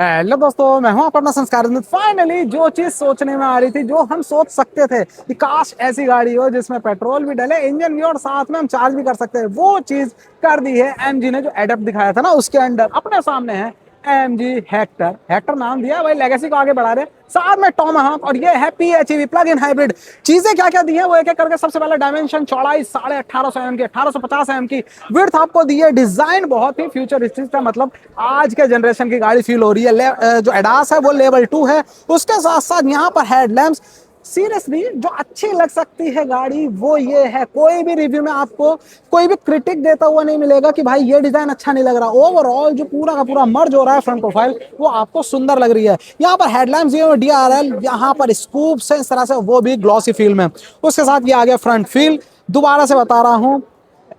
Hello दोस्तों, मैं हूं आप अपना संस्कार। फाइनली जो चीज सोचने में आ रही थी, जो हम सोच सकते थे कि काश ऐसी गाड़ी हो जिसमें पेट्रोल भी डले, इंजन भी, और साथ में हम चार्ज भी कर सकते हैं, वो चीज कर दी है एमजी ने। जो एडप्ट दिखाया था ना, उसके अंडर अपने सामने है एमजी हेक्टर। हेक्टर नाम दिया भाई, लेगेसी को आगे बढ़ा रहे, साथ में टॉमाहॉक, और ये है PHEV प्लग इन हाइब्रिड। चीजें क्या क्या दी है वो एक एक करके। सबसे पहले डायमेंशन, चौड़ाई 1850 mm की, 1850 mm की विड्थ आपको दी है। डिजाइन बहुत ही फ्यूचरिस्टिक का, मतलब आज के जनरेशन की गाड़ी फील हो रही है। जो एडास है वो लेवल 2 है। उसके साथ साथ यहाँ पर हेडलैम्प्स, सीरियसली जो अच्छी लग सकती है गाड़ी वो ये है। कोई भी रिव्यू में आपको कोई भी क्रिटिक देता हुआ नहीं मिलेगा कि भाई ये डिजाइन अच्छा नहीं लग रहा। ओवरऑल जो पूरा का पूरा मर्ज हो रहा है फ्रंट प्रोफाइल, वो आपको सुंदर लग रही है। यहाँ पर हेडलैम्प्स ये DRL, यहाँ पर स्कूप से इस तरह से, वो भी ग्लॉसी फील में। उसके साथ ये आ गया फ्रंट फील। दोबारा से बता रहा हूँ,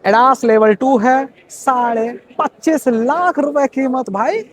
एडास लेवल 2 है। 25.5 लाख रुपए कीमत भाई।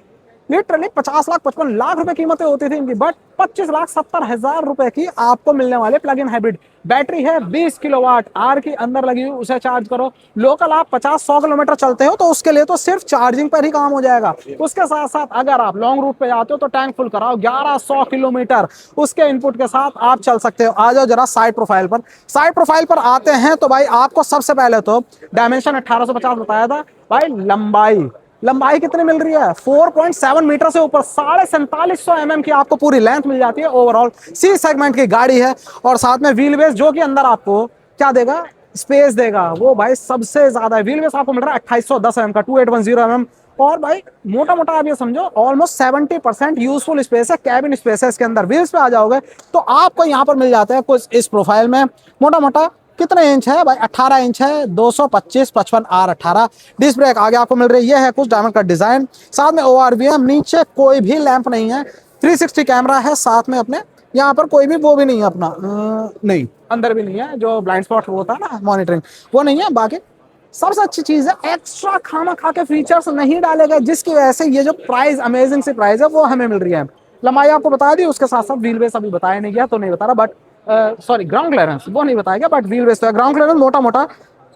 लिटरली 50 लाख 55 लाख रुपए कीमतें होती थी इनकी, बट 25,70,000 रुपए की आपको मिलने वाले प्लग इन हाइब्रिड। बैटरी है 20 किलोवाट आर की अंदर लगी हुई, उसे चार्ज करो। लोकल आप 50-100 किलोमीटर चलते हो तो उसके लिए तो सिर्फ चार्जिंग पर ही काम हो जाएगा। उसके साथ साथ अगर आप लॉन्ग रूट पे जाते हो तो टैंक फुल कराओ, 1100 किलोमीटर उसके इनपुट के साथ आप चल सकते हो। आ जाओ जरा साइड प्रोफाइल पर। साइड प्रोफाइल पर आते हैं तो भाई आपको सबसे पहले तो डायमेंशन 1850 बताया था भाई। लंबाई लंबाई कितनी मिल रही है? 4.7 मीटर से ऊपर, 4750 mm की आपको पूरी लेंथ मिल जाती है। ओवरऑल C सेगमेंट की गाड़ी है। और साथ में व्हील बेस, जो कि अंदर आपको क्या देगा, स्पेस देगा, वो भाई सबसे ज्यादा है। व्हील बेस आपको मिल रहा है 2810 mm का, 2810 mm। और भाई मोटा मोटा आप ये समझो ऑलमोस्ट 70% यूजफुल स्पेस है, कैबिन स्पेस है इसके अंदर। व्हील्स पे आ जाओगे तो आपको यहाँ पर मिल जाता है कुछ इस प्रोफाइल में। मोटा मोटा कितने इंच है भाई? 18 इंच है। 225 55 R18 डिस्क ब्रेक आगे आपको मिल रही है। कुछ डायमंड का डिजाइन, साथ में ORVM। नीचे कोई भी लैंप नहीं है। 360 कैमरा है साथ में अपने। यहाँ पर कोई भी वो भी नहीं है अपना, नहीं अंदर भी नहीं है जो ब्लाइंड स्पॉट होता है ना, मॉनिटरिंग, वो नहीं है। बाकी सबसे अच्छी चीज है, एक्स्ट्रा खामा खा के फीचर्स नहीं डाले गए, जिसकी वजह से ये जो प्राइस, अमेजिंग सी प्राइस है, वो हमें मिल रही है। लंबाई आपको बता दी, उसके साथ साथ व्हील बेस अभी बताया नहीं गया तो नहीं बता रहा, बट सॉरी ग्राउंड क्लियरेंस वो नहीं बताया गया, बट व्हील बेस तो ग्राउंड क्लियरेंस मोटा मोटा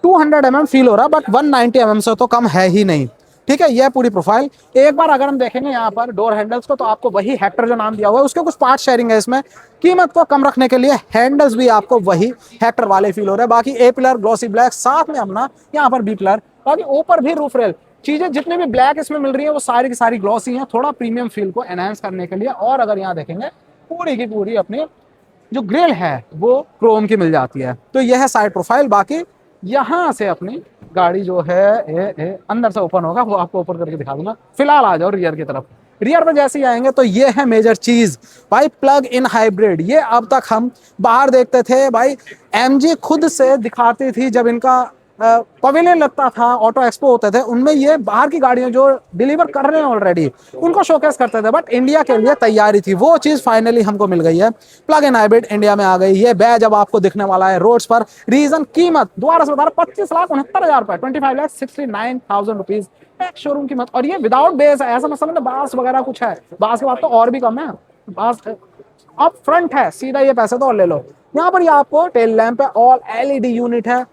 200 mm फील हो रहा है, बट 190 mm से तो कम है ही नहीं। ठीक है, यह पूरी प्रोफाइल। एक बार अगर हम देखेंगे यहाँ पर डोर हैंडल्स को, तो आपको वही हेक्टर जो नाम दिया हुआ है उसके कुछ पार्ट शेयरिंग है इसमें। कीमत को कम रखने के लिए हैंडल्स भी आपको वही हेक्टर वाले फील हो रहे हैं। बाकी A पिलर ग्लॉसी ब्लैक, साथ में अपना यहाँ पर B पिलर। बाकी ऊपर भी रूफ रेल, चीजें जितनी भी ब्लैक इसमें मिल रही है वो सारी की सारी ग्लॉसी हैं, थोड़ा प्रीमियम फील को एनहांस करने के लिए। और अगर यहाँ देखेंगे पूरी की पूरी अपनी जो ग्रिल है वो क्रोम की मिल जाती है। तो यह है साइड प्रोफाइल। बाकी यहाँ से अपनी गाड़ी जो है अंदर से ओपन होगा, वो आपको ओपन करके दिखा दूंगा। फिलहाल आ जाओ रियर की तरफ। रियर पर जैसे ही आएंगे तो ये है मेजर चीज भाई, प्लग इन हाइब्रिड। ये अब तक हम बाहर देखते थे भाई, एमजी खुद से दिखाती थी जब इनका पवेलियन लगता था, ऑटो एक्सपो होते थे, उनमें ये बाहर की गाड़ियां जो डिलीवर कर रहे हैं ऑलरेडी, उनको शोकेस करते थे। बट इंडिया के लिए तैयारी थी, वो चीज फाइनली हमको मिल गई है। प्लग इन हाइब्रिड इंडिया में आ गई। ये बैज अब आपको दिखने वाला है रोड्स पर। रीजन, कीमत दोबारा से बता रहा, 25,69,000 रुपए, 25,69,000 रुपीज शोरूम कीमत। और ये विदाउट बेस है, ऐसा मतलब बास वगैरह कुछ है, बास के बाद तो और भी कम है। बास अब फ्रंट है सीधा, ये पैसे तो और ले लो। यहाँ पर ये आपको टेल लैंप है, ऑल LED यूनिट है।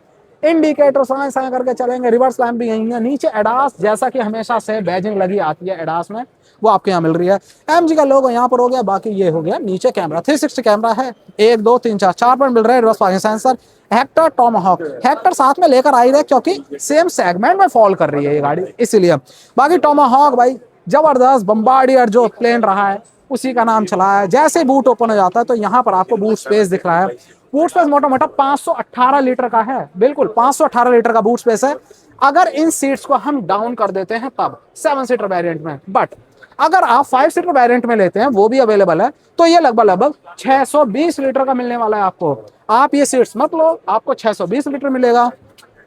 इंडिकेटर साए साए करके चलेंगे। रिवर्स लैंप भी यही है। नीचे एडास, जैसा कि हमेशा से बैजिंग लगी आती है एडास में, वो आपके यहाँ मिल रही है। एमजी का लोगो यहाँ पर हो गया। बाकी ये हो गया नीचे कैमरा, 360 कैमरा है। 1 2 3 4 पॉइंट मिल रहे हैं। Reverse parking sensor. Hector Tomahawk, Hector साथ में लेकर आई रहे क्योंकि सेम सेगमेंट में फॉल कर रही है ये गाड़ी, इसीलिए। बाकी टॉमाहॉक भाई जबरदस्त, बम्बार्डियर जो प्लेन रहा है उसी का नाम चला है। जैसे बूट ओपन हो जाता है तो यहाँ पर आपको बूट स्पेस दिख रहा है। बूट स्पेस मोटा मोटा 518 लीटर का है, बिल्कुल 518 लीटर का बूट स्पेस है। अगर इन सीट्स को हम डाउन कर देते हैं तब 7 सीटर वेरिएंट में, बट अगर आप 5 सीटर वेरिएंट में लेते हैं, वो भी अवेलेबल है, तो ये लगभग 620 लीटर का मिलने वाला है आपको। आप ये सीट्स मत लो, आपको 620 लीटर मिलेगा।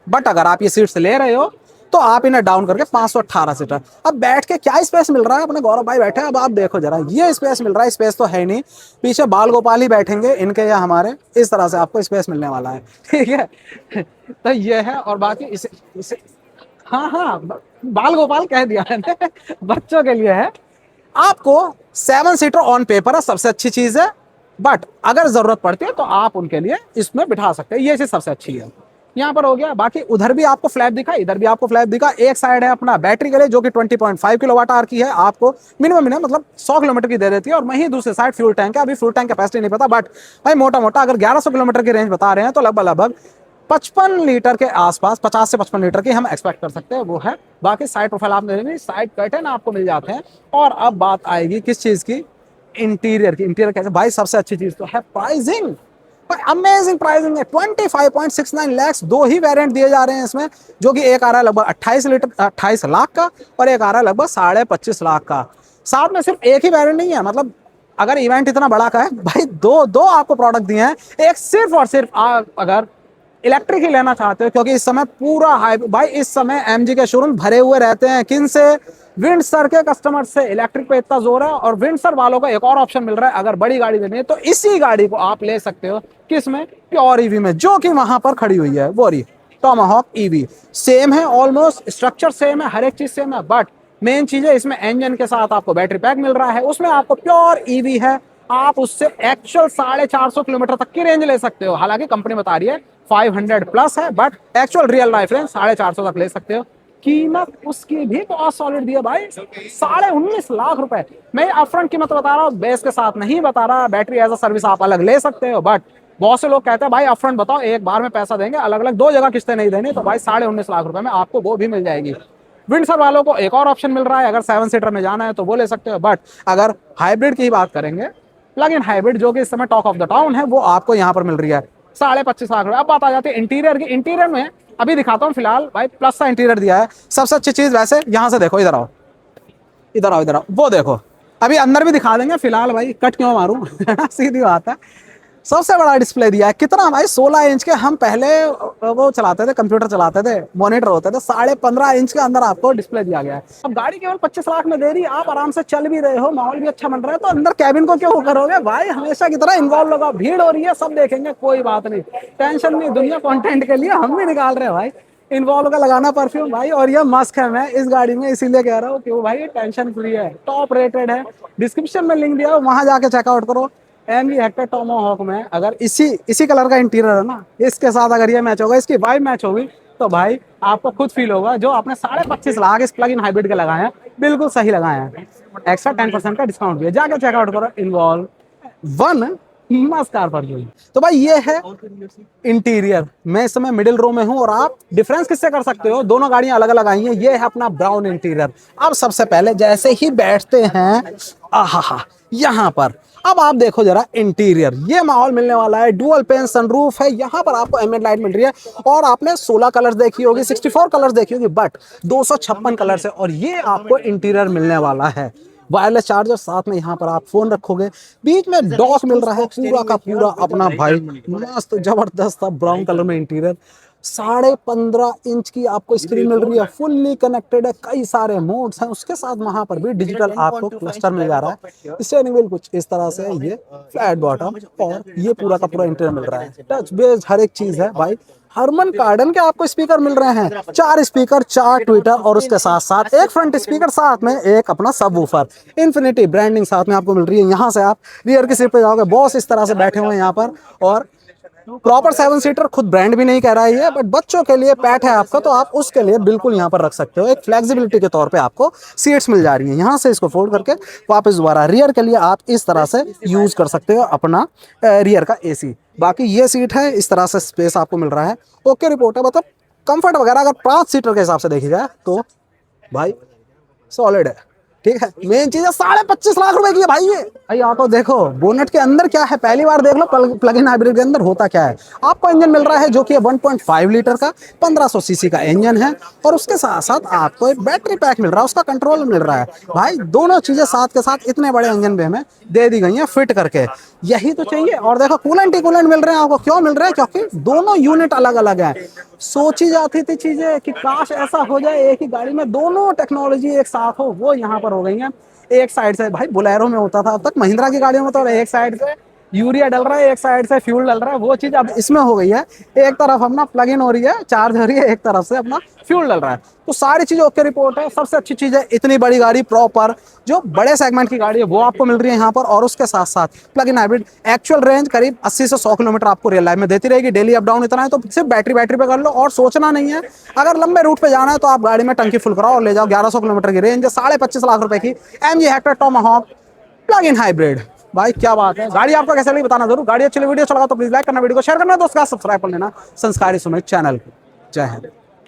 बट अगर आप ये सीट्स ले रहे हो तो आप इन्हें डाउन करके 518 सीटर। अब बैठ के क्या स्पेस मिल रहा है, अपने गौरव भाई बैठे हैं, अब आप देखो जरा, ये स्पेस मिल रहा है। स्पेस तो है नहीं, पीछे बाल गोपाल ही बैठेंगे इनके या हमारे, इस तरह से आपको स्पेस मिलने वाला है। ठीक है, तो ये है। और बाकी इसे हाँ हाँ, बाल गोपाल कह दिया है बच्चों के लिए है। आपको 7 सीटर ऑन पेपर है, सबसे अच्छी चीज है। बट अगर जरूरत पड़ती है तो आप उनके लिए इसमें बिठा सकते हैं, ये चीज सबसे अच्छी है। यहाँ पर हो गया। बाकी उधर भी आपको फ्लैप दिखा, इधर भी आपको फ्लैप दिखा। एक साइड है अपना बैटरी के लिए जो कि 20.5 किलोवाट आवर की है, आपको मिनिमम मिनिमम मतलब 100 किलोमीटर की दे देती है। और वहीं दूसरी साइड फ्यूल टैंक है। अभी फ्यूल टैंक कैपेसिटी नहीं पता, बट भाई मोटा मोटा अगर 1100 किलोमीटर की रेंज बता रहे हैं तो लगभग लगभग 55 लीटर के आसपास, 50 से 55 लीटर की हम एक्सपेक्ट कर सकते हैं, वो है। बाकी साइड प्रोफाइल आप देखेंगे, साइड कर्टन आपको मिल जाते हैं। और अब बात आएगी किस चीज की, इंटीरियर की। इंटीरियर कैसे भाई, सबसे अच्छी चीज तो है प्राइसिंग। अमेजिंग प्राइसिंग है। 25.69 लाख, दो ही वेरिएंट दिए जा रहे हैं इसमें, जो कि एक आ रहा है लगभग 28 लाख का और एक आ रहा है लगभग 25.5 लाख का। साथ में सिर्फ एक ही वेरिएंट नहीं है, मतलब अगर इवेंट इतना बड़ा का है भाई, दो दो आपको प्रोडक्ट दिए हैं। एक सिर्फ और सिर्फ अगर इलेक्ट्रिक ही लेना चाहते हो, क्योंकि इस समय पूरा हाई भाई, इस समय एमजी के शोरूम भरे हुए रहते हैं। किन से? विंडसर के कस्टमर से। इलेक्ट्रिक पे इतना जोर है। और विंडसर वालों को एक और ऑप्शन मिल रहा है, अगर बड़ी गाड़ी लेनी है तो इसी गाड़ी को आप ले सकते हो। किसमें? प्योर ईवी में, जो कि वहां पर खड़ी हुई है, वो रही टोमाहॉक ईवी। सेम है, ऑलमोस्ट स्ट्रक्चर सेम है, हर एक चीज सेम है। बट मेन चीज है इसमें इंजन के साथ आपको बैटरी पैक मिल रहा है, उसमें आपको प्योर ईवी है। आप उससे एक्चुअल 450 किलोमीटर तक की रेंज ले सकते हो। हालांकि कंपनी बता रही है 500 प्लस है, but actual real life range 450 तक ले सकते हो। कीमत उसकी भी बहुत सॉलिड दी है भाई, 19.5 लाख रुपए। मैं अपफ्रंट कीमत बता रहा हूँ, बेस के साथ नहीं बता रहा। बैटरी एज अ सर्विस आप अलग ले सकते हो, बट बहुत से लोग कहते हैं भाई अपफ्रंट बताओ, एक बार में पैसा देंगे, अलग अलग दो जगह किस्तें नहीं देनी। तो भाई 19.5 लाख रुपए में आपको वो भी मिल जाएगी। विंडसर वालों को एक और ऑप्शन मिल रहा है, अगर 7 सीटर में जाना है तो वो ले सकते हो। बट अगर हाइब्रिड की बात करेंगे, प्लग इन हाइब्रिड जो कि इस समय टॉक ऑफ द टाउन है, वो आपको यहाँ पर मिल रही है 25.5 लाख रुपए। अब बात आ जाती है इंटीरियर की। इंटीरियर में अभी दिखाता हूँ फिलहाल भाई, प्लस सा इंटीरियर दिया है। सबसे अच्छी चीज वैसे यहाँ से देखो, इधर आओ इधर आओ इधर आओ, वो देखो। अभी अंदर भी दिखा देंगे, फिलहाल भाई कट क्यों मारूं सीधी बात है। सबसे बड़ा डिस्प्ले दिया है। कितना भाई? 16 इंच के। हम पहले वो चलाते थे, कंप्यूटर चलाते थे, मॉनिटर होते थे, 15.5 इंच के अंदर आपको डिस्प्ले दिया गया है। अब गाड़ी केवल 25 लाख में दे रही, आप आराम से चल भी रहे हो, माहौल भी अच्छा बन रहा है, तो अंदर कैबिन को क्यों करोगे भाई? हमेशा की तरह इन्वॉल्व होगा। भीड़ हो रही है, सब देखेंगे, कोई बात नहीं, टेंशन नहीं। दुनिया कंटेंट के लिए हम भी निकाल रहे हैं भाई। इन्वॉल्व का लगाना परफ्यूम भाई, और ये मस्क है। मैं इस गाड़ी में इसीलिए कह रहा हूँ कि भाई टेंशन फ्री है, टॉप रेटेड है। डिस्क्रिप्शन में लिंक दिया, वहां जाके चेकआउट करो। एमजी हेक्टर टोमाहॉक में अगर इसी कलर का इंटीरियर है ना, इसके साथ अगर ये मैच होगा, इसकी वाइब मैच होगी, तो भाई आपको खुद फील होगा जो आपने 25.5 लाख इस प्लग इन हाइब्रिड के लगाए हैं, बिल्कुल सही लगाए हैं। एक्स्ट्रा 10% का डिस्काउंट भी है, जाकर चेकआउट करो। इन्वॉल्व वन मस्त कार पर जो। तो भाई ये है इंटीरियर। मैं इस समय मिडिल रो में हूं, और आप डिफरेंस किससे कर सकते हो, दोनों गाड़ियां अलग अलग आई हैं। ये है अपना ब्राउन इंटीरियर। अब सबसे पहले जैसे ही बैठते हैं, आहा, यहाँ पर अब आप देखो जरा इंटीरियर, ये माहौल मिलने वाला है। डुअल पेन सनरूफ है, यहाँ पर आपको एम्बिएंट लाइट मिल रही है। और आपने 16 कलर्स देखी होगी, 64 कलर्स देखी होगी, बट 256 कलर्स है। और ये आपको इंटीरियर मिलने वाला है। वायरलेस चार्जर साथ में, यहाँ पर आप फोन रखोगे। बीच में डॉक मिल रहा है, पूरा का पूरा अपना भाई मस्त जबरदस्त ब्राउन कलर में इंटीरियर। 15.5 इंच की आपको स्क्रीन मिल रही है, फुल्ली कनेक्टेड है, कई सारे मोड्स हैं। उसके साथ वहां पर भी डिजिटल आपको क्लस्टर मिल जा रहा है। स्टीयरिंग व्हील कुछ इस तरह से, ये फ्लैट बॉटम, और ये पूरा का पूरा इंटीरियर मिल रहा है। टच बेस हर एक चीज है भाई। हरमन कार्डन के आपको स्पीकर मिल रहे हैं, 4 स्पीकर, 4 ट्विटर, और उसके साथ साथ एक फ्रंट स्पीकर, साथ में एक अपना सबवूफर। इन्फिनिटी ब्रांडिंग साथ में आपको मिल रही है। यहाँ से आप रियर की सीट पे जाओगे, बॉस इस तरह से बैठे हुए हैं यहाँ पर। और प्रॉपर 7 सीटर, खुद ब्रांड भी नहीं कह रहा है ये, बट बच्चों के लिए पैट है आपका, तो आप उसके लिए बिल्कुल यहाँ पर रख सकते हो। एक फ्लेक्सिबिलिटी के तौर पे आपको सीट्स मिल जा रही हैं। यहाँ से इसको फोल्ड करके वापस दोबारा रियर के लिए आप इस तरह से यूज कर सकते हो अपना रियर का एसी। बाकी ये सीट है, इस तरह से स्पेस आपको मिल रहा है। ओके रिपोर्ट है, मतलब कंफर्ट वगैरह अगर 5 सीटर के हिसाब से देखी जाए तो भाई सॉलिड है। ठीक है, मेन चीज है 25.5 लाख रुपए की है भाई ये। भाई आपको देखो बोनेट के अंदर क्या है, पहली बार देख लो प्लग इन हाइब्रिड के अंदर होता क्या है। आपको इंजन मिल रहा है जो कि 1.5 लीटर का 1500 सीसी का इंजन है, और उसके साथ साथ आपको एक बैटरी पैक मिल रहा है, उसका कंट्रोल मिल रहा है। भाई दोनों चीजें साथ के साथ इतने बड़े इंजन पे हमें दे दी गई हैं फिट करके, यही तो चाहिए। और देखो कूलेंट ही कूलेंट मिल रहे हैं आपको। क्यों मिल रहे हैं? क्योंकि दोनों यूनिट अलग अलग हैं। सोची जाती थी चीजें कि काश ऐसा हो जाए एक ही गाड़ी में दोनों टेक्नोलॉजी एक साथ हो, वो यहाँ पर हो गई है। एक साइड से भाई बोलेरो में होता था अब तक, महिंद्रा की गाड़ियों में तो एक साइड से यूरिया डल रहा है, एक साइड से फ्यूल डल रहा है, वो चीज अब इसमें हो गई है। एक तरफ अपना प्लग इन हो रही है, चार्ज हो रही है, एक तरफ से अपना फ्यूल डल रहा है। तो सारी चीजें ओके रिपोर्ट है। सबसे अच्छी चीज है इतनी बड़ी गाड़ी प्रॉपर जो बड़े सेगमेंट की गाड़ी है वो आपको मिल रही है यहाँ पर, और उसके साथ साथ plug in hybrid. Actual range करीब 80 से 100 किलोमीटर आपको रियल लाइफ में देती रहेगी। डेली अप डाउन इतना है तो सिर्फ बैटरी पे कर लो और सोचना नहीं है। अगर लंबे रूट पे जाना है तो आप गाड़ी में टंकी फुल कराओ और ले जाओ। 1100 किलोमीटर की रेंज है, 25.5 लाख रुपए की MG Hector Tomahawk plug in hybrid. भाई क्या बात है, गाड़ी आपको कैसे लगी बताना जरूर। गाड़ी अच्छी लगी, वीडियो अच्छा लगा तो प्लीज लाइक करना, वीडियो को शेयर करना, दोस्त का सब्सक्राइब कर लेना संस्कारी सुमित चैनल को। जय हिंद।